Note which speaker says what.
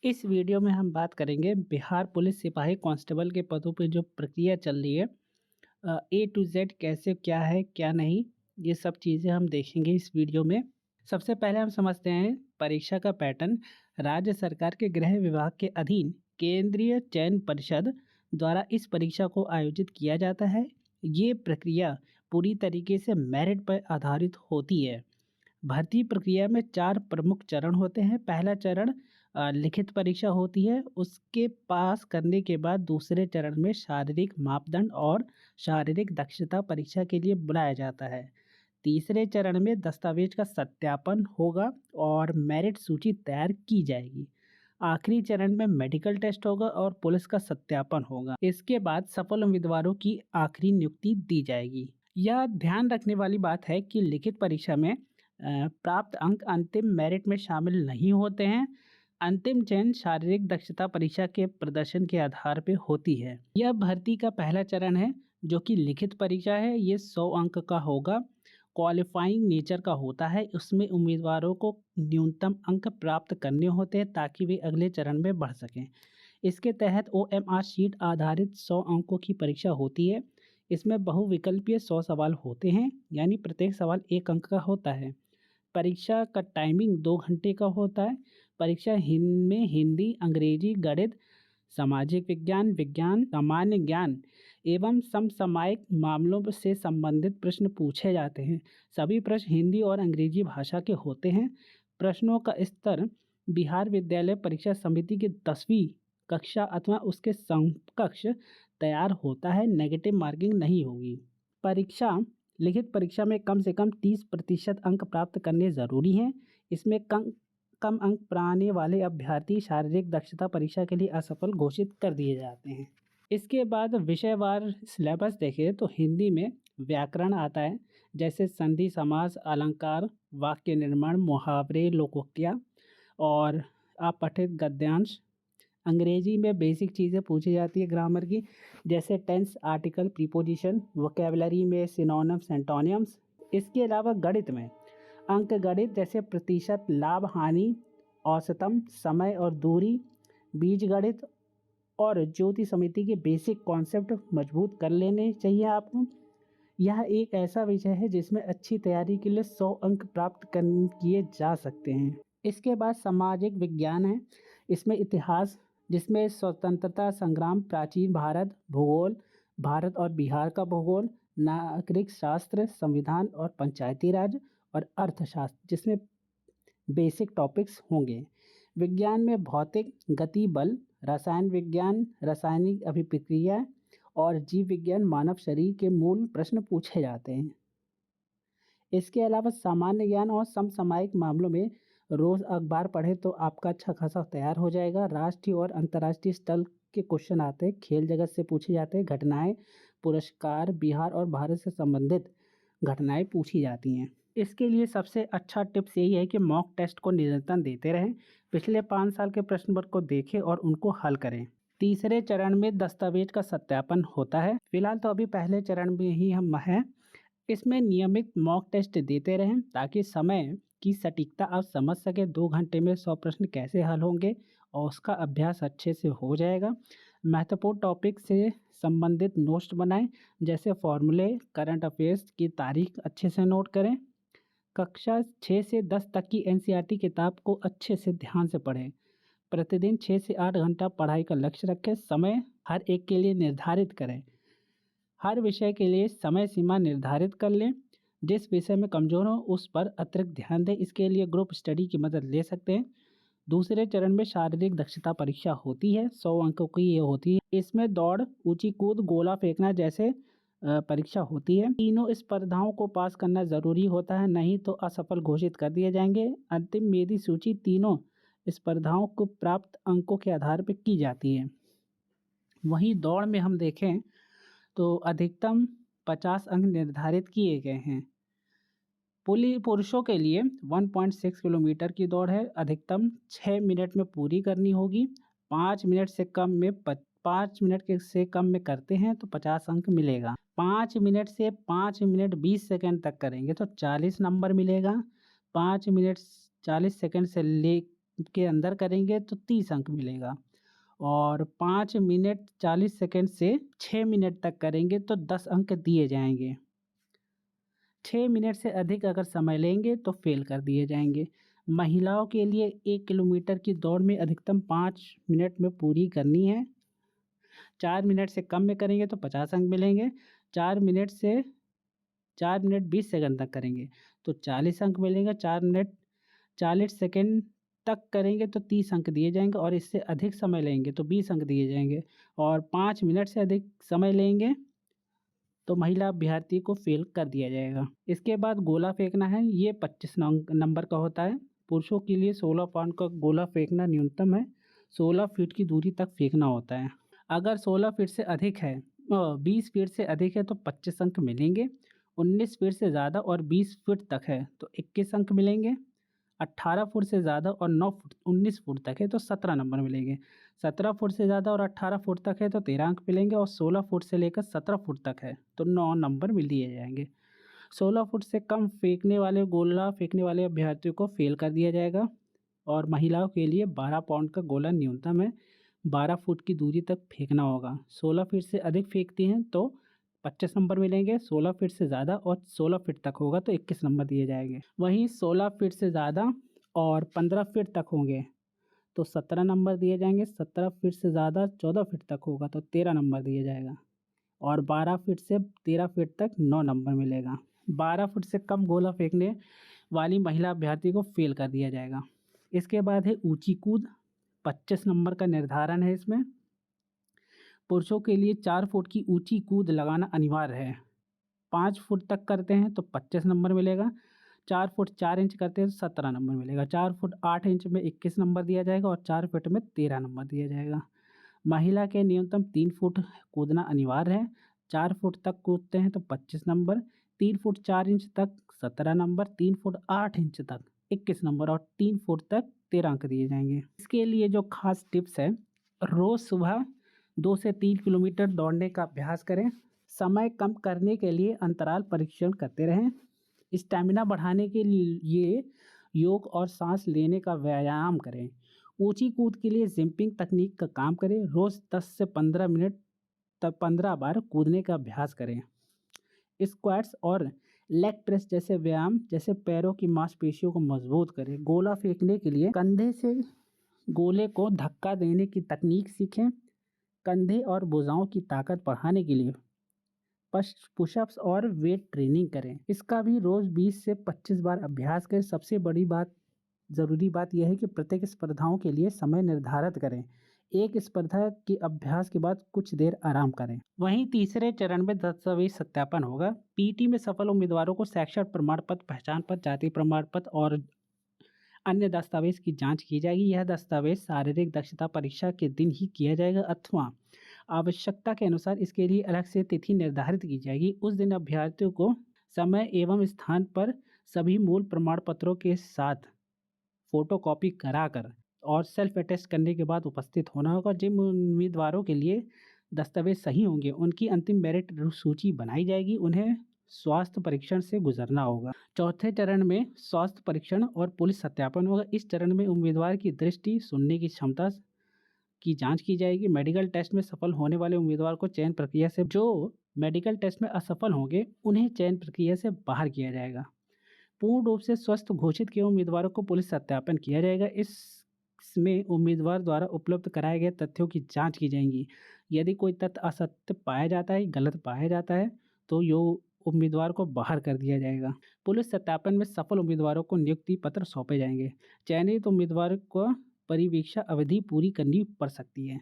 Speaker 1: इस वीडियो में हम बात करेंगे बिहार पुलिस सिपाही कांस्टेबल के पदों पे जो प्रक्रिया चल रही है। ए टू जेड कैसे क्या है क्या नहीं, ये सब चीज़ें हम देखेंगे इस वीडियो में। सबसे पहले हम समझते हैं परीक्षा का पैटर्न। राज्य सरकार के गृह विभाग के अधीन केंद्रीय चयन परिषद द्वारा इस परीक्षा को आयोजित किया जाता है। ये प्रक्रिया पूरी तरीके से मेरिट पर आधारित होती है। भर्ती प्रक्रिया में 4 प्रमुख चरण होते हैं। पहला चरण लिखित परीक्षा होती है। उसके पास करने के बाद दूसरे चरण में शारीरिक मापदंड और शारीरिक दक्षता परीक्षा के लिए बुलाया जाता है। तीसरे चरण में दस्तावेज का सत्यापन होगा और मेरिट सूची तैयार की जाएगी। आखिरी चरण में मेडिकल टेस्ट होगा और पुलिस का सत्यापन होगा। इसके बाद सफल उम्मीदवारों की आखिरी नियुक्ति दी जाएगी। यह ध्यान रखने वाली बात है कि लिखित परीक्षा में प्राप्त अंक अंतिम मेरिट में शामिल नहीं होते हैं। अंतिम चयन शारीरिक दक्षता परीक्षा के प्रदर्शन के आधार पर होती है। यह भर्ती का पहला चरण है जो कि लिखित परीक्षा है। ये 100 अंक का होगा। क्वालिफाइंग नेचर का होता है। उसमें उम्मीदवारों को न्यूनतम अंक प्राप्त करने होते हैं ताकि वे अगले चरण में बढ़ सकें। इसके तहत OMR शीट आधारित 100 अंकों की परीक्षा होती है। इसमें बहुविकल्पीय 100 सवाल होते हैं, यानी प्रत्येक सवाल 1 अंक का होता है। परीक्षा का टाइमिंग 2 घंटे का होता है। परीक्षा में हिंदी, अंग्रेजी, गणित, सामाजिक विज्ञान, विज्ञान, सामान्य ज्ञान एवं समसामयिक मामलों से संबंधित प्रश्न पूछे जाते हैं। सभी प्रश्न हिंदी और अंग्रेजी भाषा के होते हैं। प्रश्नों का स्तर बिहार विद्यालय परीक्षा समिति की 10वीं कक्षा अथवा उसके समकक्ष तैयार होता है। नेगेटिव मार्किंग नहीं होगी। लिखित परीक्षा में कम से कम 30% अंक प्राप्त करने ज़रूरी हैं। इसमें कम अंक पाने वाले अभ्यर्थी शारीरिक दक्षता परीक्षा के लिए असफल घोषित कर दिए जाते हैं। इसके बाद विषयवार सिलेबस देखें तो हिंदी में व्याकरण आता है, जैसे संधि, समास, अलंकार, वाक्य निर्माण, मुहावरे, लोकोक्तियाँ और अपठित गद्यांश। अंग्रेजी में बेसिक चीज़ें पूछी जाती है ग्रामर की, जैसे टेंस, आर्टिकल, प्रीपोजिशन। वोकैबुलरी में सिनोनिम्स, एंटोनियम्स। इसके अलावा गणित में अंक गणित जैसे प्रतिशत, लाभ, हानि, औसतम, समय और दूरी, बीजगणित और ज्योति समिति के बेसिक कॉन्सेप्ट मजबूत कर लेने चाहिए आपको। यह एक ऐसा विषय है जिसमें अच्छी तैयारी के लिए 100 अंक प्राप्त किए जा सकते हैं। इसके बाद सामाजिक विज्ञान है। इसमें इतिहास, जिसमें स्वतंत्रता संग्राम, प्राचीन भारत, भूगोल, भारत और बिहार का भूगोल, नागरिक शास्त्र, संविधान और पंचायती राज और अर्थशास्त्र, जिसमें बेसिक टॉपिक्स होंगे। विज्ञान में भौतिक, गति, बल, रसायन विज्ञान, रासायनिक अभिक्रिया और जीव विज्ञान, मानव शरीर के मूल प्रश्न पूछे जाते हैं। इसके अलावा सामान्य ज्ञान और समसामयिक मामलों में रोज़ अखबार पढ़े तो आपका अच्छा खासा तैयार हो जाएगा। राष्ट्रीय और अंतर्राष्ट्रीय स्तर के क्वेश्चन आते हैं, खेल जगत से पूछे जाते हैं, घटनाएं, पुरस्कार, बिहार और भारत से संबंधित घटनाएं पूछी जाती हैं। इसके लिए सबसे अच्छा टिप्स यही है कि मॉक टेस्ट को निरंतर देते रहें। पिछले 5 साल के प्रश्न पत्र को देखें और उनको हल करें। तीसरे चरण में दस्तावेज का सत्यापन होता है। फिलहाल तो अभी पहले चरण में ही हम हैं। इसमें नियमित मॉक टेस्ट देते रहें ताकि समय की सटीकता आप समझ सकें। 2 घंटे में 100 प्रश्न कैसे हल होंगे और उसका अभ्यास अच्छे से हो जाएगा। महत्वपूर्ण टॉपिक से संबंधित नोट्स बनाएं, जैसे फॉर्मूले, करंट अफेयर्स की तारीख अच्छे से नोट करें। कक्षा 6 से 10 तक की NCERT किताब को अच्छे से ध्यान से पढ़ें। प्रतिदिन 6 से 8 घंटा पढ़ाई का लक्ष्य रखें। समय हर एक के लिए निर्धारित करें। हर विषय के लिए समय सीमा निर्धारित कर लें। जिस विषय में कमज़ोर हो उस पर अतिरिक्त ध्यान दें। इसके लिए ग्रुप स्टडी की मदद ले सकते हैं। दूसरे चरण में शारीरिक दक्षता परीक्षा होती है। 100 अंकों की ये होती है। इसमें दौड़, ऊंची कूद, गोला फेंकना जैसे परीक्षा होती है। तीनों स्पर्धाओं को पास करना ज़रूरी होता है, नहीं तो असफल घोषित कर दिए जाएंगे। अंतिम मेरी सूची तीनों स्पर्धाओं को प्राप्त अंकों के आधार पर की जाती है। वहीं दौड़ में हम देखें तो अधिकतम 50 अंक निर्धारित किए गए हैं। पुरुषों के लिए 1.6 किलोमीटर की दौड़ है। अधिकतम 6 मिनट में पूरी करनी होगी। 5 मिनट से कम में करते हैं तो 50 अंक मिलेगा। 5 मिनट से 5 मिनट 20 सेकंड तक करेंगे तो 40 नंबर मिलेगा। 5 मिनट 40 सेकंड से के अंदर करेंगे तो 30 अंक मिलेगा, और 5 मिनट 40 सेकंड से 6 मिनट तक करेंगे तो 10 अंक दिए जाएंगे। 6 मिनट से अधिक अगर समय लेंगे तो फेल कर दिए जाएंगे। महिलाओं के लिए 1 किलोमीटर की दौड़ में अधिकतम 5 मिनट में पूरी करनी है। 4 मिनट से कम में करेंगे तो 50 अंक मिलेंगे। 4 मिनट 20 सेकंड तक करेंगे तो 40 अंक मिलेंगे। 4 मिनट 40 सेकंड तक करेंगे तो 30 अंक दिए जाएंगे, और इससे अधिक समय लेंगे तो 20 अंक दिए जाएंगे, और 5 मिनट से अधिक समय लेंगे तो महिला अभ्यर्थी को फेल कर दिया जाएगा। इसके बाद गोला फेंकना है, ये 25 नंबर का होता है। पुरुषों के लिए 16 पाउंड का गोला फेंकना न्यूनतम है। 16 फीट की दूरी तक फेंकना होता है। अगर 16 फीट से अधिक है 20 फीट से अधिक है तो 25 अंक मिलेंगे। 19 फीट से ज़्यादा और 20 फीट तक है तो 21 अंक मिलेंगे। 18 फुट से ज़्यादा और 19 फुट तक है तो 17 नंबर मिलेंगे। 17 फुट से ज़्यादा और 18 फुट तक है तो 13 अंक मिलेंगे, और 16 फुट से लेकर 17 फुट तक है तो 9 नंबर मिल दिए जाएंगे। 16 फुट से कम गोला फेंकने वाले अभ्यर्थियों को फेल कर दिया जाएगा। और महिलाओं के लिए 12 पाउंड का गोला न्यूनतम है। 12 फुट की दूरी तक फेंकना होगा। 16 फीट से अधिक फेंकती हैं तो 25 नंबर मिलेंगे। 16 फीट से ज़्यादा और 16 फीट तक होगा तो 21 नंबर दिए जाएंगे। वहीं 16 फीट से ज़्यादा और 15 फीट तक होंगे तो 17 नंबर दिए जाएंगे। 17 फीट से ज़्यादा 14 फीट तक होगा तो 13 नंबर दिया जाएगा, और 12 फीट से 13 फीट तक 9 नंबर मिलेगा। 12 फुट से कम गोला फेंकने वाली महिला अभ्यर्थी को फेल कर दिया जाएगा। इसके बाद है ऊंची कूद। 25 नंबर का निर्धारण है इसमें। पुरुषों के लिए 4 फुट की ऊंची कूद लगाना अनिवार्य है। 5 फुट तक करते हैं तो 25 नंबर मिलेगा। 4 फुट 4 इंच करते हैं तो 17 नंबर मिलेगा। 4 फुट 8 इंच में 21 नंबर दिया जाएगा, और 4 फुट में 13 नंबर दिया जाएगा। महिला के न्यूनतम 3 फुट कूदना अनिवार्य है। 4 फुट तक कूदते हैं तो 25 नंबर। 3 फुट 4 इंच तक 17 नंबर। 3 फुट 8 इंच तक 21 नंबर, और 3 फुट तक 13 अंक दिए जाएंगे। इसके लिए जो खास टिप्स है, रोज़ सुबह 2 से 3 किलोमीटर दौड़ने का अभ्यास करें। समय कम करने के लिए अंतराल परीक्षण करते रहें। स्टैमिना बढ़ाने के लिए योग और सांस लेने का व्यायाम करें। ऊंची कूद के लिए जंपिंग तकनीक का काम करें। रोज़ 10 से 15 मिनट तक 15 बार कूदने का अभ्यास करें। स्क्वाट्स और लेग प्रेस जैसे व्यायाम जैसे पैरों की मांसपेशियों को मजबूत करें। गोला फेंकने के लिए कंधे से गोले को धक्का देने की तकनीक सीखें। कंधे और भुजाओं की ताकत बढ़ाने के लिए पुशअप्स और वेट ट्रेनिंग करें। इसका भी रोज़ 20 से 25 बार अभ्यास करें। सबसे ज़रूरी बात यह है कि प्रत्येक स्पर्धाओं के लिए समय निर्धारित करें। एक स्पर्धा के अभ्यास के बाद कुछ देर आराम करें। वहीं तीसरे चरण में दस्तावेज सत्यापन होगा। पीटी में सफल उम्मीदवारों को शैक्षणिक प्रमाण पत्र, पहचान पत्र, जाति प्रमाण पत्र और अन्य दस्तावेज की जांच की जाएगी। यह दस्तावेज शारीरिक दक्षता परीक्षा के दिन ही किया जाएगा, अथवा आवश्यकता के अनुसार इसके लिए अलग से तिथि निर्धारित की जाएगी। उस दिन अभ्यर्थियों को समय एवं स्थान पर सभी मूल प्रमाण पत्रों के साथ फोटोकॉपी कराकर और सेल्फ अटेस्ट करने के बाद उपस्थित होना होगा। जिन उम्मीदवारों के लिए दस्तावेज सही होंगे उनकी अंतिम मेरिट सूची बनाई जाएगी। उन्हें स्वास्थ्य परीक्षण से गुजरना होगा। चौथे चरण में स्वास्थ्य परीक्षण और पुलिस सत्यापन होगा। इस चरण में उम्मीदवार की दृष्टि, सुनने की क्षमता की जांच की जाएगी। मेडिकल टेस्ट में सफल होने वाले उम्मीदवार को चयन प्रक्रिया से, जो मेडिकल टेस्ट में असफल होंगे उन्हें चयन प्रक्रिया से बाहर किया जाएगा। पूर्ण रूप से स्वस्थ घोषित किए उम्मीदवारों को पुलिस सत्यापन किया जाएगा। इसमें उम्मीदवार द्वारा उपलब्ध कराए गए तथ्यों की जांच की जाएगी। यदि कोई तथ्य असत्य पाया जाता है, गलत पाया जाता है तो उम्मीदवार को बाहर कर दिया जाएगा। पुलिस सत्यापन में सफल उम्मीदवारों को नियुक्ति पत्र सौंपे जाएंगे। चयनित उम्मीदवार को परिवीक्षा अवधि पूरी करनी पड़ सकती है।